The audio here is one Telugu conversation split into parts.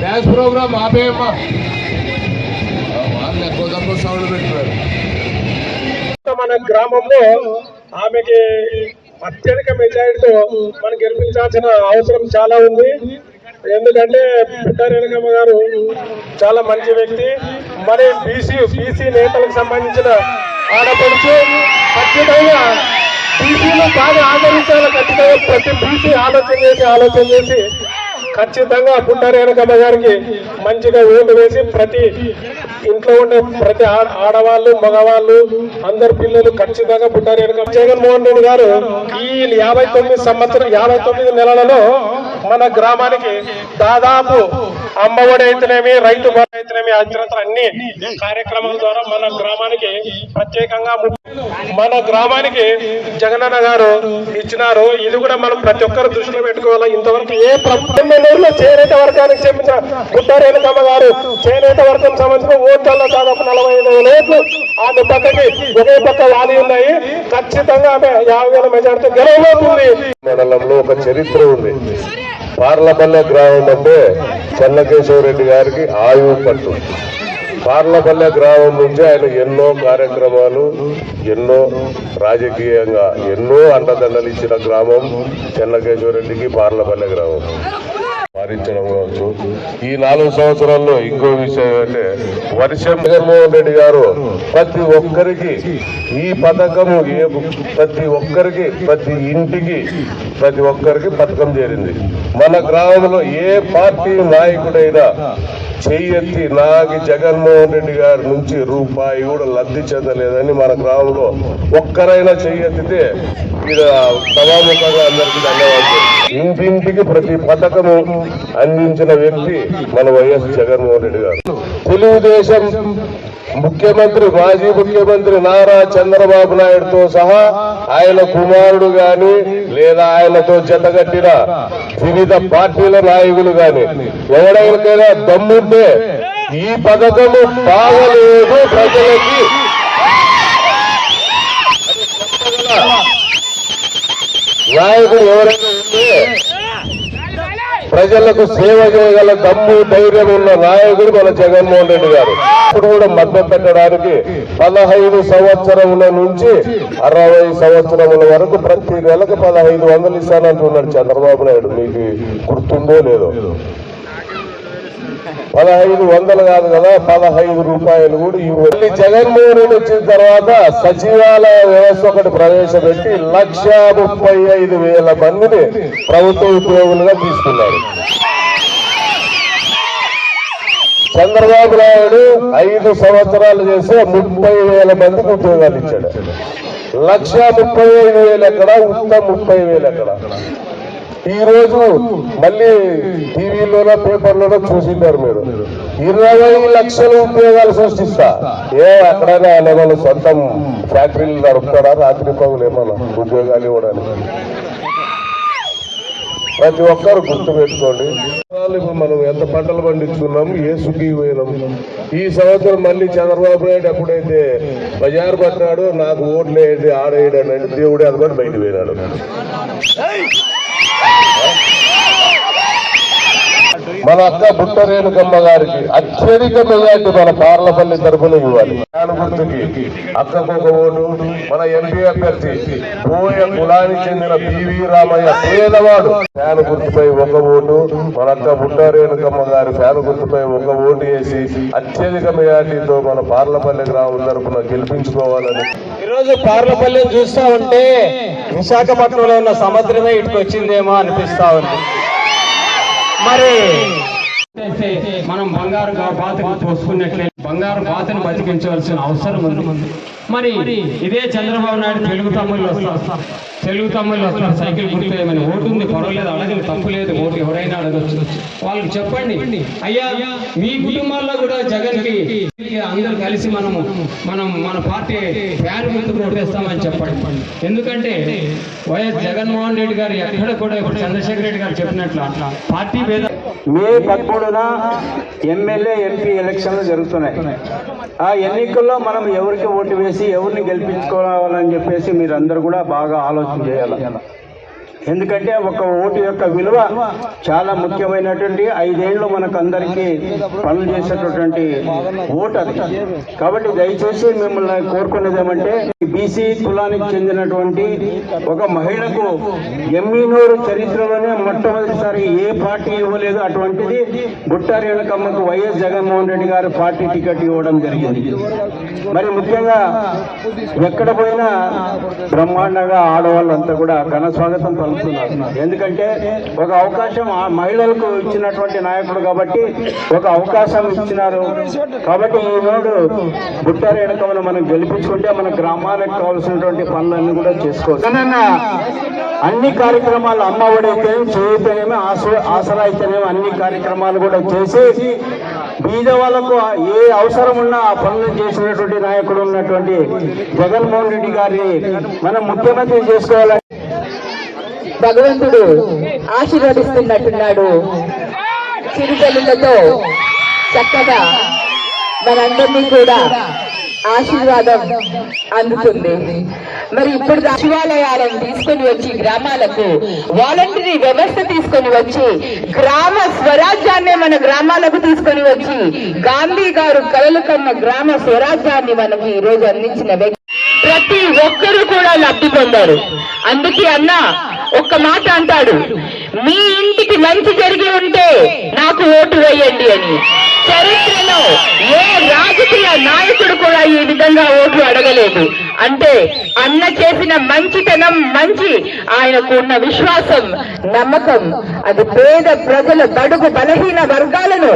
డాన్స్ ప్రోగ్రామ్ ఆపేయమ్మా, వాళ్ళు ఎక్కువ తక్కువ సౌండ్ పెట్టారు. మన గ్రామంలో ఆమెకి అత్యధిక మెజారిటీతో మనం గెలిపించాల్సిన అవసరం చాలా ఉంది. ఎందుకంటే పుట్టారేణుకమ్మ గారు చాలా మంచి వ్యక్తి. మరి బీసీ నేతలకు సంబంధించిన ఆడపడుచు. ఖచ్చితంగా బీసీలు బాగా ఆదరించాలి. ఖచ్చితంగా ప్రతి బీసీ ఆలోచన చేసి ఖచ్చితంగా పుట్టారేణుకమ్మ గారికి మంచిగా ఓటు వేసి ప్రతి ఇంట్లో ఉండే ప్రతి ఆడవాళ్ళు మగవాళ్ళు అందరు పిల్లలు ఖచ్చితంగా పుట్టారేణుకమ్మ. జగన్మోహన్ రెడ్డి గారు ఈ 59 నెలలలో మన గ్రామానికి దాదాపు అమ్మఒడి అయితేనేమి, రైతు భరోసా అయితేనేమి, ఇతరత్ర అన్ని కార్యక్రమాల ద్వారా మన గ్రామానికి ప్రత్యేకంగా మన గ్రామానికి జగనన్న గారు ఇచ్చినారు. ఇది కూడా మనం ప్రతి ఒక్కరు దృష్టిలో పెట్టుకోవాలి. ఇంతవరకు ఏ ప్రభుత్వం చేనేత వర్గానికి చెందిన పుట్టారేణుకమ్మ గారు చేనేత వర్గం సంబంధించిన ఓట్లలో దాదాపు 45,000 ఓట్లు ఆమె పక్కకి ఒకే పక్క వాలి ఉన్నాయి. ఖచ్చితంగా ఆమె 50,000 మెజార్టీతో గెలవబోతుంది. మండలంలో ఒక చరిత్ర ఉంది. పార్లపల్లె గ్రామం అంటే చెన్నకేశవరెడ్డి గారికి ఆయువు పట్టు. పార్లపల్లె గ్రామం నుంచి ఆయన ఎన్నో కార్యక్రమాలు, ఎన్నో రాజకీయంగా ఎన్నో అండదండలు ఇచ్చిన గ్రామం చెన్నకేశవరెడ్డికి పార్లపల్లె గ్రామం. పాలించడం కావచ్చు. ఈ 4 సంవత్సరాల్లో ఇంకో విషయం అంటే వర్షం జగన్మోహన్ రెడ్డి గారు ప్రతి ఒక్కరికి ఈ పథకము ప్రతి ఒక్కరికి ప్రతి ఇంటికి ప్రతి ఒక్కరికి పథకం చేరింది. మన గ్రామంలో ఏ పార్టీ నాయకుడైనా చెయ్యెత్తి నాకు జగన్మోహన్ రెడ్డి గారి నుంచి రూపాయి కూడా లబ్ధి చెందలేదని మన గ్రామంలో ఒక్కరైనా చెయ్యెత్తితే సభాముఖంగా అందరికీ ధన్యవాదాలు. ఇంటింటికి ప్రతి పథకము అందించిన వ్యక్తి మన వైఎస్ జగన్మోహన్ రెడ్డి గారు. తెలుగుదేశం ముఖ్యమంత్రి, మాజీ ముఖ్యమంత్రి నారా చంద్రబాబు నాయుడుతో సహా ఆయన కుమారుడు గాని లేదా ఆయనతో జతగట్టిన వివిధ పార్టీల నాయకులు గాని ఎవరైనా దమ్ముంటే ఈ పథకము బాగలేదు ప్రజలకి నాయకుడు ఎవరైనా ఉంటే ప్రజలకు సేవ చేయగల దమ్ము ధైర్యం ఉన్న నాయకుడు మన జగన్మోహన్ రెడ్డి గారు. ఇప్పుడు కూడా మద్దతు పెట్టడానికి 15 సంవత్సరముల నుంచి 60 సంవత్సరముల వరకు ప్రతి నెలకు 1500 ఇస్తానంటున్నాడు చంద్రబాబు నాయుడు. మీకు గుర్తుందో లేదో? 1500 కాదు కదా, 15 రూపాయలు కూడా ఇవ్వాలి. జగన్మోహన్ రెడ్డి వచ్చిన తర్వాత సచివాలయ వ్యవస్థ ఒకటి ప్రవేశపెట్టి 1,35,000 మందిని ప్రభుత్వ ఉద్యోగులుగా తీసుకున్నారు. చంద్రబాబు నాయుడు 5 సంవత్సరాలు చేస్తే 30,000 మందికి ఉద్యోగాలు ఇచ్చాడు. 1,35,000 ఎక్కడ, ఉత్త 30,000 ఎక్కడ? ఈ రోజు మళ్ళీ టీవీలోనో పేపర్లోనో చూసింటారు మీరు, 20 లక్షల ఉద్యోగాలు సృష్టిస్తా. ఎక్కడైనా ఆయన సొంతం ఫ్యాక్టరీలు నడుపుతారా? రాత్రి పగులు ఏమన్నా ఉద్యోగాలు ఇవ్వడానికి? ప్రతి ఒక్కరు గుర్తు పెట్టుకోండి. ఇప్పుడు మనం ఎంత పంటలు పండించుకున్నాము, ఏ సుఖీ పోయినాము. ఈ సంవత్సరం మళ్ళీ చంద్రబాబు నాయుడు ఎప్పుడైతే బజారు పట్టినాడు, నాకు ఓట్లు వేయండి ఆడేయడం అంటే దేవుడే అనుకొని బయట పోయినాడు. మన అక్క బుట్ట రేణుకమ్మ గారికి అత్యధిక మెజార్టీ మన పార్లపల్లి తరఫున ఇవ్వాలి. ఫ్యాన్ గుర్తుకి అక్కకు ఒక ఓటు. మన ఎంపీ అభ్యర్థి బోయ కులానికి చెందిన పివి రామయ్య పేదవాడు ఫ్యాన్ గుర్తుపై ఒక ఓటు. మన అక్క బుట్ట రేణుకమ్మ గారి ఫ్యాన్ గుర్తుపై ఒక ఓటు వేసి అత్యధిక మెజార్టీతో మన పార్లపల్లి గ్రామం తరఫున గెలిపించుకోవాలని. ఈరోజు పార్లపల్లి చూస్తూ ఉంటే విశాఖపట్నంలో ఉన్న సముద్రమే ఇటుకు వచ్చిందేమో అనిపిస్తా ఉంది. మరి మనం బంగారు బాతను పోసుకున్నట్లే బంగారు బాతను బతికించవలసిన అవసరం ఉంది. మరి ఇదే చంద్రబాబు నాయుడు తెలుగు తమ్ముళ్ళు వస్తారు సైకిల్ గుర్తులేమని ఓటు ఉంది, పర్వాలేదు, అడగని తప్పు లేదు, ఓటు ఎవరైనా అడగచ్చు. వాళ్ళకి చెప్పండి, అయ్యా మీ కుటుంబాల్లో కూడా జగన్ కి అందరూ కలిసి మన పార్టీ ఫ్యాన్ గుర్తుకు ఓటేస్తామని చెప్పండి. ఎందుకంటే వైఎస్ జగన్మోహన్ రెడ్డి గారు ఎక్కడ కూడా ఇప్పుడు చంద్రశేఖర్ రెడ్డి గారు చెప్పినట్లు అట్లా పార్టీ భేద మే 13న ఎమ్మెల్యే ఎంపీ ఎలక్షన్లు జరుగుతున్నాయి. ఆ ఎన్నికల్లో మనం ఎవరికి ఓటు వేసి ఎవరిని గెలిపించుకోవాలని చెప్పేసి మీరందరూ కూడా బాగా ఆలోచన చేయాలి. ఎందుకంటే ఒక ఓటు యొక్క విలువ చాలా ముఖ్యమైనటువంటి 5 ఏళ్ళు మనకు అందరికీ పనులు చేసేటటువంటి ఓటు అది. కాబట్టి దయచేసి మిమ్మల్ని కోరుకునేది ఏమంటే, బీసీ కులానికి చెందినటువంటి ఒక మహిళకు ఎమ్మినూరు చరిత్రలోనే మొట్టమొదటిసారి ఏ పార్టీ ఇవ్వలేదు, అటువంటిది బుట్ట రేణుకమ్మకు వైఎస్ జగన్మోహన్ రెడ్డి గారు పార్టీ టికెట్ ఇవ్వడం జరిగింది. మరి ముఖ్యంగా ఎక్కడ పోయినా బ్రహ్మాండంగా ఆడవాళ్ళంతా కూడా ఘన స్వాగతం పలుకుతున్నారు. ఎందుకంటే ఒక అవకాశం ఆ మహిళలకు ఇచ్చినటువంటి నాయకుడు కాబట్టి ఒక అవకాశం ఇచ్చినారు. కాబట్టి ఈనాడు బుట్ట రేణుకమ్మను మనం గెలిపించుకుంటే మన గ్రామాలకు కావాల్సినటువంటి పనులన్నీ కూడా చేసుకోవచ్చు. అన్ని కార్యక్రమాలు అమ్మ ఒడైతేనే, చేయితేనేమి, ఆసరా అయితేనేమి అన్ని కార్యక్రమాలు కూడా చేసి బీద వాళ్ళకు ఏ అవసరం ఉన్నా ఆ పనులు చేసినటువంటి నాయకుడు ఉన్నటువంటి జగన్మోహన్ రెడ్డి గారిని మనం ముఖ్యమంత్రి చేసుకోవాలని భగవంతుడు ఆశీర్వదిస్తున్నట్టున్నాడు. చిరుతల్లులతో చక్కగా మనందరినీ కూడా ఆశీర్వాదం అందుతుంది. మరి ఇప్పుడు సచివాలయాలను తీసుకొని వచ్చి గ్రామాలకు వాలంటరీ వ్యవస్థ తీసుకొని వచ్చి గ్రామ స్వరాజ్యాన్ని మన గ్రామాలకు తీసుకొని వచ్చి గాంధీ గారు కలలు కన్న గ్రామ స్వరాజ్యాన్ని మనకి ఈ రోజు అందించిన వ్యక్తి ప్రతి ఒక్కరూ కూడా లబ్ధి పొందారు. అందుకే అన్న ఒక్క మాట అంటాడు, మీ ఇంటికి మంచి జరిగి ఉంటే నాకు ఓటు వేయండి అని. చరిత్రలో ఏ రాజకీయ నాయకుడు కూడా ఈ విధంగా ఓట్లు అడగలేదు. అంటే అన్న చేసిన మంచితనం, ఆయనకు ఉన్న విశ్వాసం, నమ్మకం, అది పేద ప్రజల బడుగు బలహీన వర్గాలను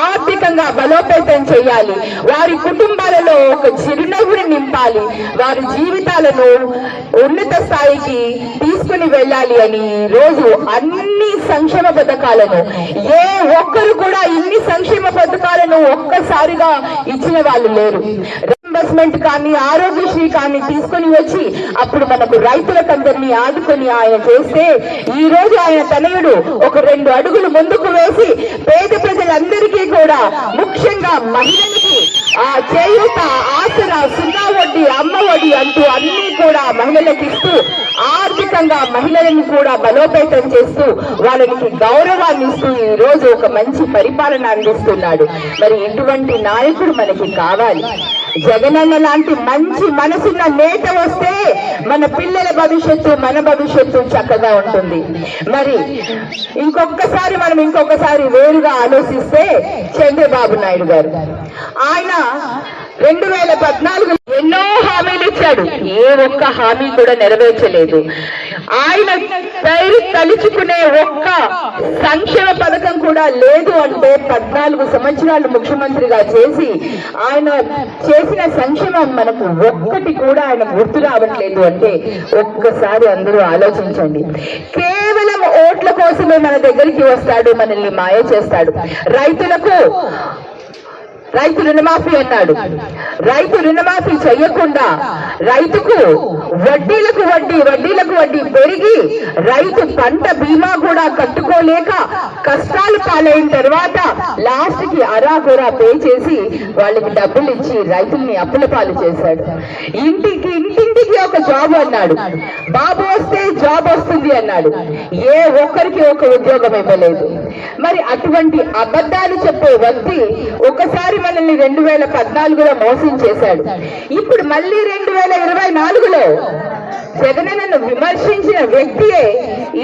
ఆర్థికంగా బలోపేతం చేయాలి, వారి కుటుంబాలలో ఒక చిరునవ్వుని నింపాలి, వారి జీవితాలను ఉన్నత స్థాయికి తీసుకుని వెళ్ళాలి అని రోజు అన్ని సంక్షేమ పథకాలను ఏ ఒక్కరు కూడా ఇన్ని సంక్షేమ పథకాలను ఒక్కసారిగా ఇచ్చిన వాళ్ళు లేరు. రీయింబర్స్మెంట్ కానీ, ఆరోగ్యశ్రీ కానీ తీసుకొని వచ్చి అప్పుడు మనకు రైతులకందరినీ ఆదుకొని ఆయన చేస్తే ఈ రోజు ఆయన తనయుడు ఒక 2 అడుగులు ముందుకు వేసి పేద ప్రజలందరికీ కూడా, ముఖ్యంగా మహిళలకి ఆ చేయూత, ఆసరా, 0 వడ్డీ, అమ్మ ఒడి అంటూ అన్ని కూడా మహిళలకు ఇస్తూ ఆర్థికంగా మహిళలను కూడా బలోపేతం చేస్తూ వాళ్ళకి గౌరవాన్ని ఇస్తూ ఈ రోజు ఒక మంచి పరిపాలన అందిస్తున్నాడు. మరి ఇటువంటి నాయకుడు మనకి కావాలి. జగనన్న లాంటి మంచి మనసున్న నేత వస్తే మన పిల్లల భవిష్యత్తు, మన భవిష్యత్తు చక్కగా ఉంటుంది. మరి ఇంకొకసారి వేరుగా ఆలోచిస్తే చంద్రబాబు నాయుడు గారు ఆయన 2014 ఎన్నో హామీలు ఇచ్చాడు, ఏ ఒక్క హామీ కూడా నెరవేర్చలేదు. ఆయన పేరు తలుచుకునే ఒక్క సంక్షేమ పథకం కూడా లేదు. అంటే 14 సంవత్సరాలు ముఖ్యమంత్రిగా చేసి ఆయన చేసిన సంక్షేమం మనకు ఒక్కటి కూడా ఆయన గుర్తు రావట్లేదు. అంటే ఒక్కసారి అందరూ ఆలోచించండి. కేవలం ఓట్ల కోసమే మన దగ్గరికి వస్తాడు, మనల్ని మాయ చేస్తాడు. రైతు రుణమాఫీ అన్నాడు. రైతు రుణమాఫీ చెయ్యకుండా రైతుకు వడ్డీలకు వడ్డీ పెరిగి రైతు పంట బీమా కూడా కట్టుకోలేక కష్టాలు పాలైన తర్వాత లాస్ట్ కి అరాకొరా పే చేసి వాళ్ళకి డబ్బులు ఇచ్చి రైతుల్ని అప్పుల పాలు చేశాడు. ఇంటింటికి ఒక జాబ్ అన్నాడు, బాబు వస్తే జాబ్ వస్తుంది అన్నాడు, ఏ ఒక్కరికి ఒక ఉద్యోగం ఇవ్వలేదు. మరి అటువంటి అబద్ధాలు చెప్పే వ్యక్తి ఒకసారి మనల్ని 2014లో మోసం చేశాడు. ఇప్పుడు మళ్ళీ 2024లో జగనన్నను విమర్శించిన వ్యక్తియే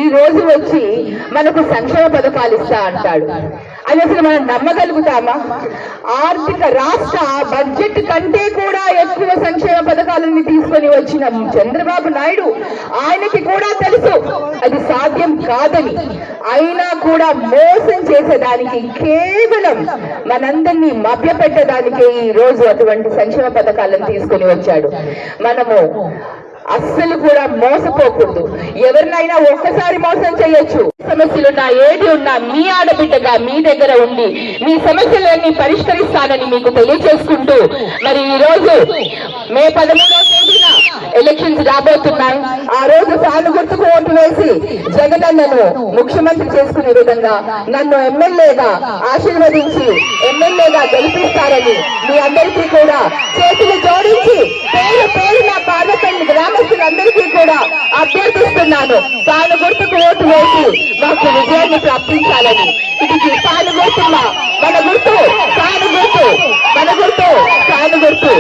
ఈ రోజు వచ్చి మనకు సంక్షేమ పథకాలు ఇస్తా అంటాడు. అది అసలు మనం నమ్మగలుగుతామా? ఆర్థిక రాష్ట్ర బడ్జెట్ కంటే కూడా ఎక్కువ సంక్షేమ పథకాలని తీసుకొని వచ్చిన చంద్రబాబు నాయుడు, ఆయనకి కూడా తెలుసు అది సాధ్యం కాదని, అయినా కూడా మోసం చేసేదానికి, కేవలం మనందరినీ మభ్యపెట్టడానికే ఈ రోజు అటువంటి సంక్షేమ పథకాలను తీసుకొని వచ్చాడు. మనము అస్సలు కూడా మోసపోకూడదు. ఎవరినైనా ఒక్కసారి మోసం చేయొచ్చు. సమస్యలున్నా ఏది ఉన్నా మీ ఆడబిడ్డగా మీ దగ్గర ఉండి మీ సమస్యలన్నీ పరిష్కరిస్తానని మీకు తెలియజేసుకుంటూ, మరి ఈ రోజు మే 13వ తేదీన ఎలక్షన్స్ రాబోతున్నాయి. ఆ రోజు ఫ్యాన్ గుర్తుకు ఓటు వేసి జగనన్నను ముఖ్యమంత్రి చేసుకునే విధంగా నన్ను ఎమ్మెల్యేగా ఆశీర్వదించి ఎమ్మెల్యేగా గెలిపిస్తారని మీ అందరికీ కూడా చేతులు జోడించి పేరు నా పాదపల్లి గ్రామస్తులందరికీ కూడా అభ్యర్థిస్తున్నాను. తాను గుర్తుకు ఓటు వేసి మాకు విజయాన్ని ప్రాప్తించాలని. ఇది తాను గుర్తు, మన గుర్తు తాను గుర్తు, మన గుర్తు తాను గుర్తు.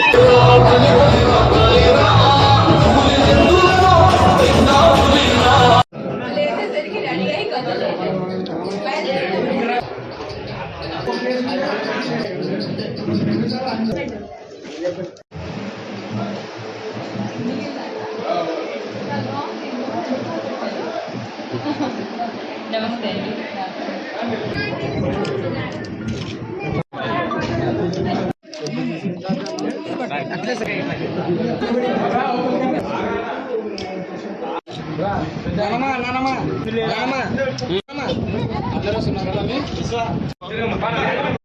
నానమ్మ